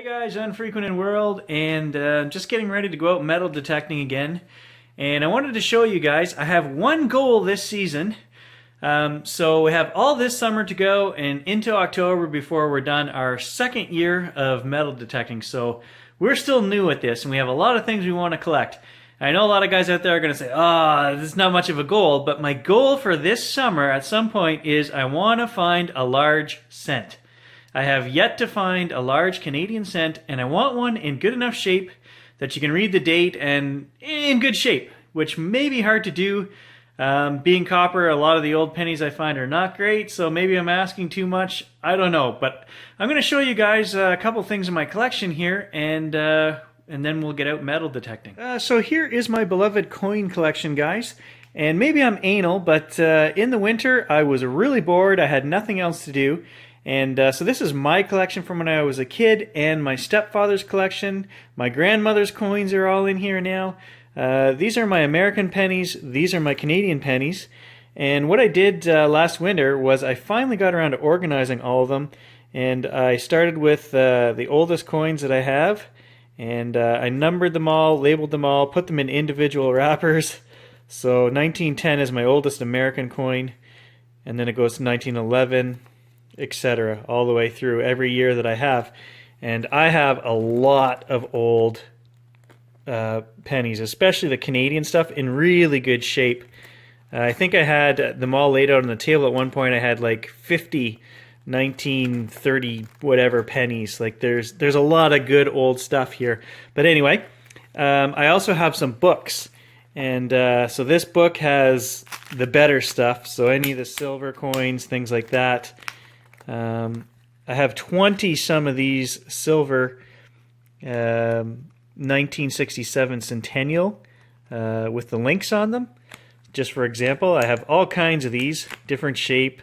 Hey guys, Unfrequented World, and just getting ready to go out metal detecting again. And I wanted to show you guys, I have one goal this season. So we have all this summer to go and into October before we're done our second year of metal detecting. So we're still new at this and we have a lot of things we want to collect. I know a lot of guys out there are going to say, this is not much of a goal, but my goal for this summer at some point is I want to find a large scent. I have yet to find a large Canadian cent, and I want one in good enough shape that you can read the date and in good shape, which may be hard to do. Being copper, a lot of the old pennies I find are not great, so maybe I'm asking too much. I don't know, but I'm going to show you guys a couple things in my collection here, and then we'll get out metal detecting. So here is my beloved coin collection, guys. And maybe I'm anal, but in the winter I was really bored. I had nothing else to do. And so this is my collection from when I was a kid, and my stepfather's collection. My grandmother's coins are all in here now. These are my American pennies. These are my Canadian pennies. And what I did last winter was I finally got around to organizing all of them. And I started with the oldest coins that I have. And I numbered them all, labeled them all, put them in individual wrappers. So 1910 is my oldest American coin. And then it goes to 1911. Etc. all the way through every year that I have. And I have a lot of old pennies, especially the Canadian stuff, in really good shape. I think I had them all laid out on the table at one point. I had like 50 1930 whatever pennies. Like there's a lot of good old stuff here. But anyway, I also have some books. And so this book has the better stuff. So any of the silver coins, things like that. I have 20 some of these silver 1967 Centennial with the links on them. Just for example, I have all kinds of these, different shape,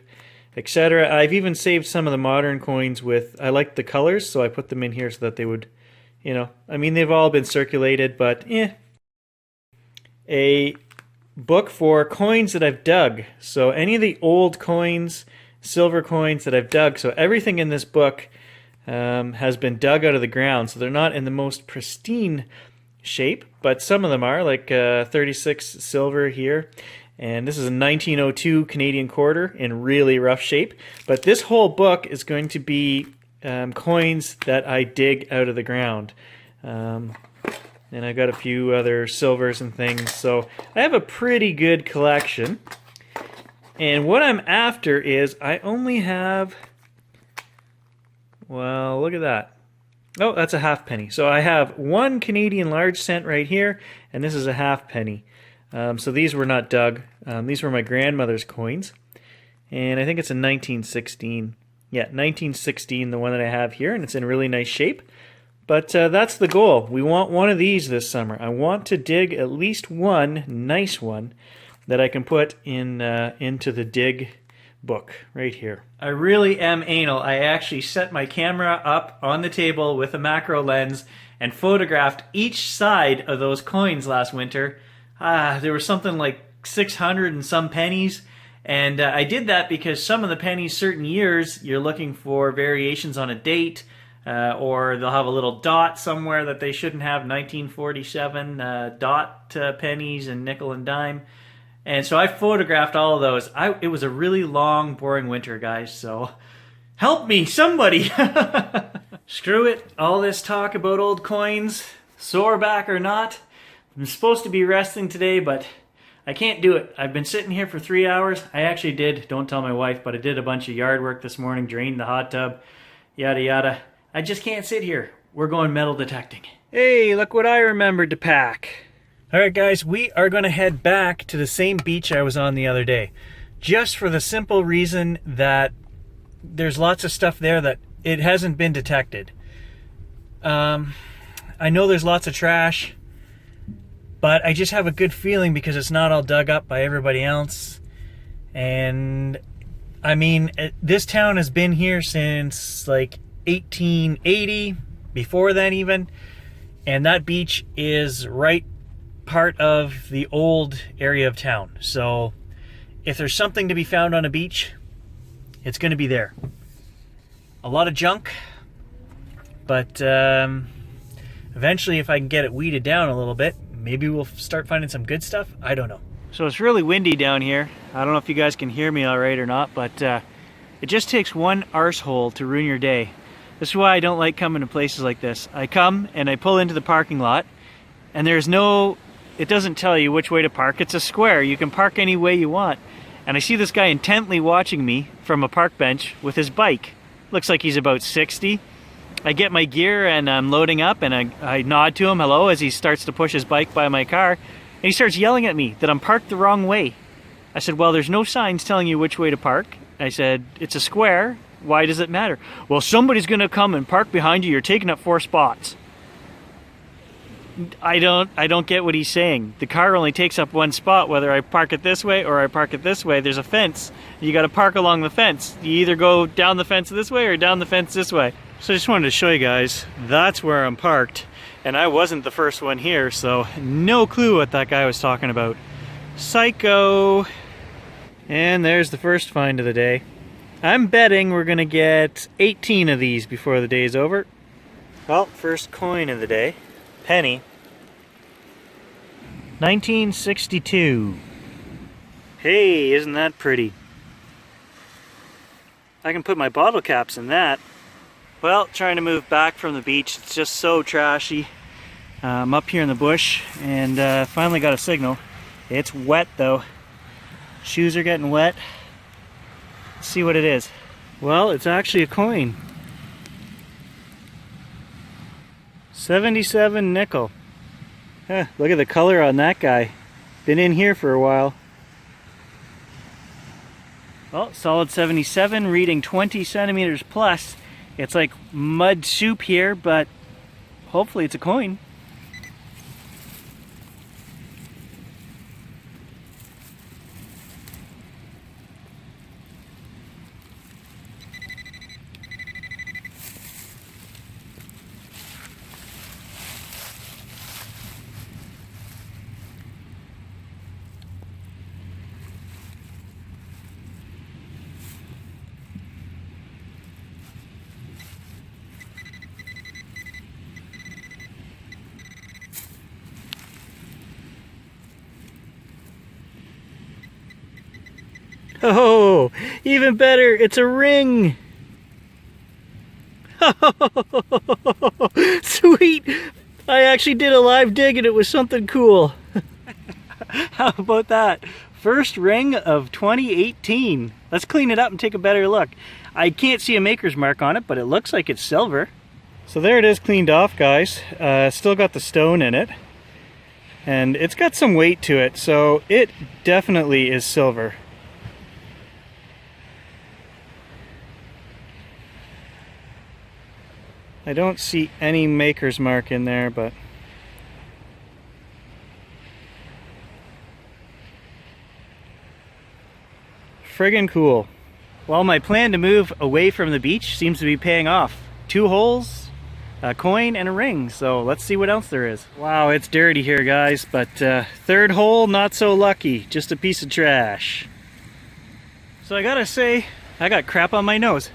etc. I've even saved some of the modern coins with, I like the colors, so I put them in here so that they would, I mean, they've all been circulated, but A book for coins that I've dug. So any of the old coins, silver coins that I've dug. So everything in this book has been dug out of the ground. So they're not in the most pristine shape, but some of them are, like 36 silver here. And this is a 1902 Canadian quarter in really rough shape. But this whole book is going to be coins that I dig out of the ground. And I got a few other silvers and things. So I have a pretty good collection. And what I'm after is I only have, well, look at that. Oh, that's a half penny. So I have one Canadian large cent right here, and this is a half penny. So these were not dug. These were my grandmother's coins. And I think it's a 1916. Yeah, 1916, the one that I have here, and it's in really nice shape. But that's the goal. We want one of these this summer. I want to dig at least one nice one that I can put in into the dig book right here. I really am anal. I actually set my camera up on the table with a macro lens and photographed each side of those coins last winter. There was something like 600 and some pennies, and I did that because some of the pennies, certain years, you're looking for variations on a date, or they'll have a little dot somewhere that they shouldn't have, 1947 dot pennies and nickel and dime. And so I photographed all of those. It was a really long, boring winter, guys, so help me, somebody! Screw it, all this talk about old coins, sore back or not. I'm supposed to be resting today, but I can't do it. I've been sitting here for 3 hours. I actually did, don't tell my wife, but I did a bunch of yard work this morning, drained the hot tub, yada yada. I just can't sit here. We're going metal detecting. Hey, look what I remembered to pack. Alright guys, we are going to head back to the same beach I was on the other day. Just for the simple reason that there's lots of stuff there that it hasn't been detected. I know there's lots of trash, but I just have a good feeling because it's not all dug up by everybody else. And I mean, this town has been here since like 1880, before then even. And that beach is right part of the old area of town. So if there's something to be found on a beach, it's going to be there. A lot of junk, But eventually, if I can get it weeded down a little bit, maybe we'll start finding some good stuff. I don't know. So it's really windy down here. I don't know if you guys can hear me all right or not, but it just takes one arsehole to ruin your day. This is why I don't like coming to places like this. I come and I pull into the parking lot, and there's no, it doesn't tell you which way to park. It's a square. You can park any way you want. And I see this guy intently watching me from a park bench with his bike. Looks like he's about 60. I get my gear and I'm loading up, and I nod to him hello as he starts to push his bike by my car, and he starts yelling at me that I'm parked the wrong way. I said, well, there's no signs telling you which way to park. I said, it's a square. Why does it matter? Well, somebody's going to come and park behind you. You're taking up 4 spots. I don't get what he's saying. The car only takes up 1 spot, whether I park it this way or I park it this way. There's a fence. You got to park along the fence. You either go down the fence this way or down the fence this way. So I just wanted to show you guys, that's where I'm parked. And I wasn't the first one here, so no clue what that guy was talking about. Psycho. And there's the first find of the day. I'm betting we're gonna get 18 of these before the day's over. Well, first coin of the day. Penny. 1962. Hey, isn't that pretty? I can put my bottle caps in that. Well, trying to move back from the beach. It's just so trashy. I'm up here in the bush and finally got a signal. It's wet though. Shoes are getting wet. Let's see what it is. Well, it's actually a coin. 77 nickel. Look at the color on that guy. Been in here for a while. Well, solid 77, reading 20 centimeters plus. It's like mud soup here, but hopefully it's a coin. Oh, even better, it's a ring. Sweet. I actually did a live dig and it was something cool. How about that? First ring of 2018. Let's clean it up and take a better look. I can't see a maker's mark on it, but it looks like it's silver. So there it is, cleaned off, guys. Still got the stone in it. And it's got some weight to it, so it definitely is silver. I don't see any maker's mark in there, but friggin' cool. Well, my plan to move away from the beach seems to be paying off. 2 holes, a coin, and a ring. So let's see what else there is. Wow, it's dirty here, guys, but 3rd hole, not so lucky. Just a piece of trash. So I gotta say, I got crap on my nose.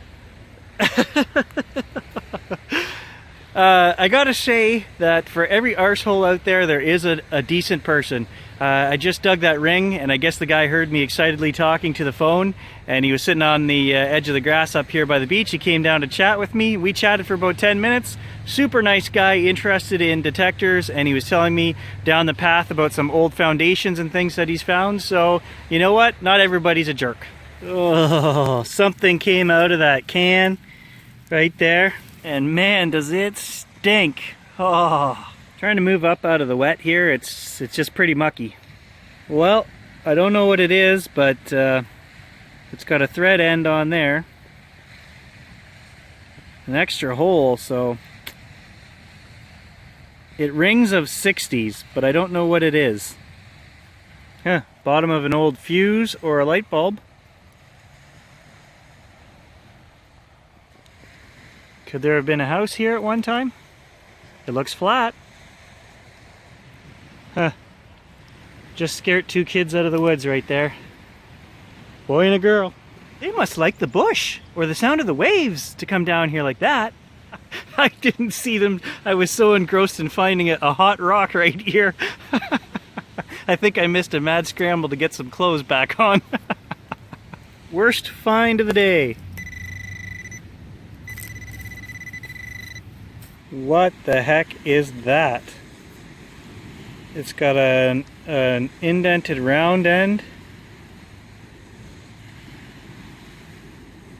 I gotta say that for every arsehole out there is a decent person. I just dug that ring, and I guess the guy heard me excitedly talking to the phone, and he was sitting on the edge of the grass up here by the beach. He came down to chat with me. We chatted for about 10 minutes. Super nice guy, interested in detectors, and he was telling me down the path about some old foundations and things that he's found. So, you know what? Not everybody's a jerk. Oh, something came out of that can right there. And man, does it stink. Oh, trying to move up out of the wet here, it's just pretty mucky. Well, I don't know what it is, but it's got a thread end on there. An extra hole, so it rings of 60s, but I don't know what it is. Bottom of an old fuse or a light bulb. Could there have been a house here at one time? It looks flat. Just scared 2 kids out of the woods right there. Boy and a girl. They must like the bush or the sound of the waves to come down here like that. I didn't see them. I was so engrossed in finding a hot rock right here. I think I missed a mad scramble to get some clothes back on. Worst find of the day. What the heck is that? It's got an indented round end.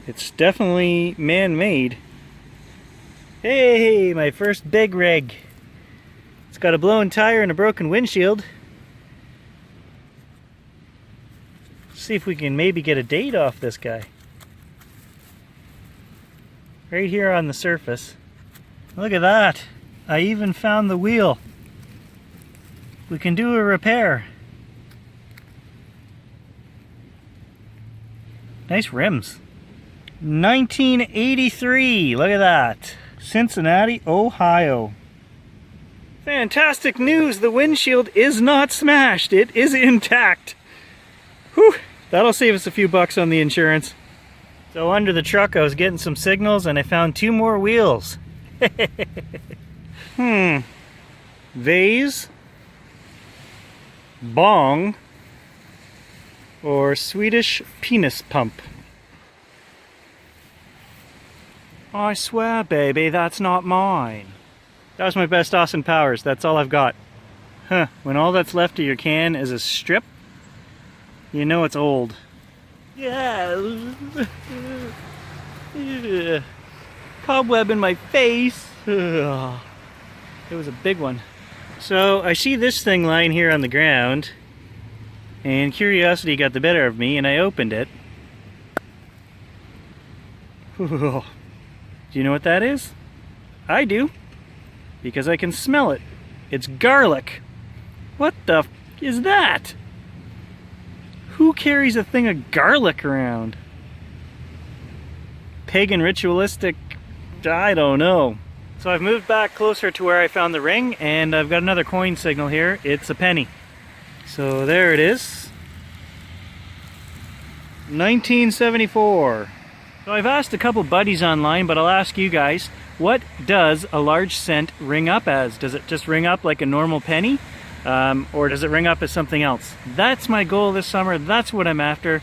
It's definitely man-made. Hey, my first big rig. It's got a blown tire and a broken windshield. See if we can maybe get a date off this guy. Right here on the surface. Look at that. I even found the wheel. We can do a repair. Nice rims. 1983. Look at that. Cincinnati, Ohio. Fantastic news. The windshield is not smashed. It is intact. Whew. That'll save us a few bucks on the insurance. So under the truck I was getting some signals and I found 2 more wheels. Vase, bong, or Swedish penis pump. I swear, baby, that's not mine. That was my best Austin Powers. That's all I've got. Huh, when all that's left of your can is a strip, you know it's old. Yeah. Cobweb in my face. It was a big one. So I see this thing lying here on the ground, and curiosity got the better of me and I opened it. Do you know what that is? I do, because I can smell it. It's garlic. What the f is that? Who carries a thing of garlic around? Pagan ritualistic, I don't know. So I've moved back closer to where I found the ring, and I've got another coin signal here. It's a penny. So there it is. 1974. So I've asked a couple buddies online, but I'll ask you guys, what does a large cent ring up as? Does it just ring up like a normal penny? Or does it ring up as something else? That's my goal this summer. That's what I'm after.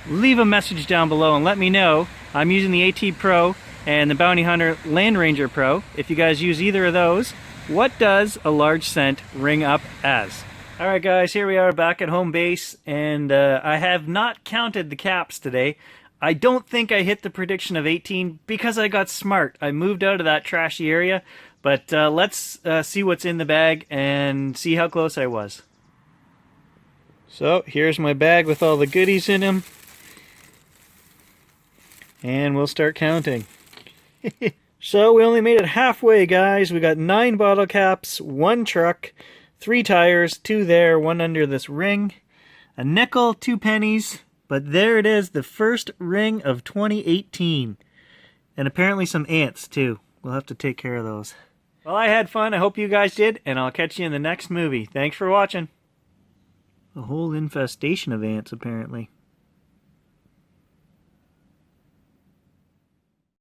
Leave a message down below and let me know. I'm using the AT Pro and the Bounty Hunter Land Ranger Pro. If you guys use either of those, what does a large cent ring up as? Alright guys, here we are back at home base, and I have not counted the caps today. I don't think I hit the prediction of 18 because I got smart. I moved out of that trashy area, but let's see what's in the bag and see how close I was. So here's my bag with all the goodies in them, and we'll start counting. So we only made it halfway, guys. We got 9 bottle caps, 1 truck, 3 tires, 2 there, 1 under this ring, a nickel, 2 pennies. But there it is, the first ring of 2018. And apparently some ants, too. We'll have to take care of those. Well, I had fun. I hope you guys did. And I'll catch you in the next movie. Thanks for watching. A whole infestation of ants, apparently.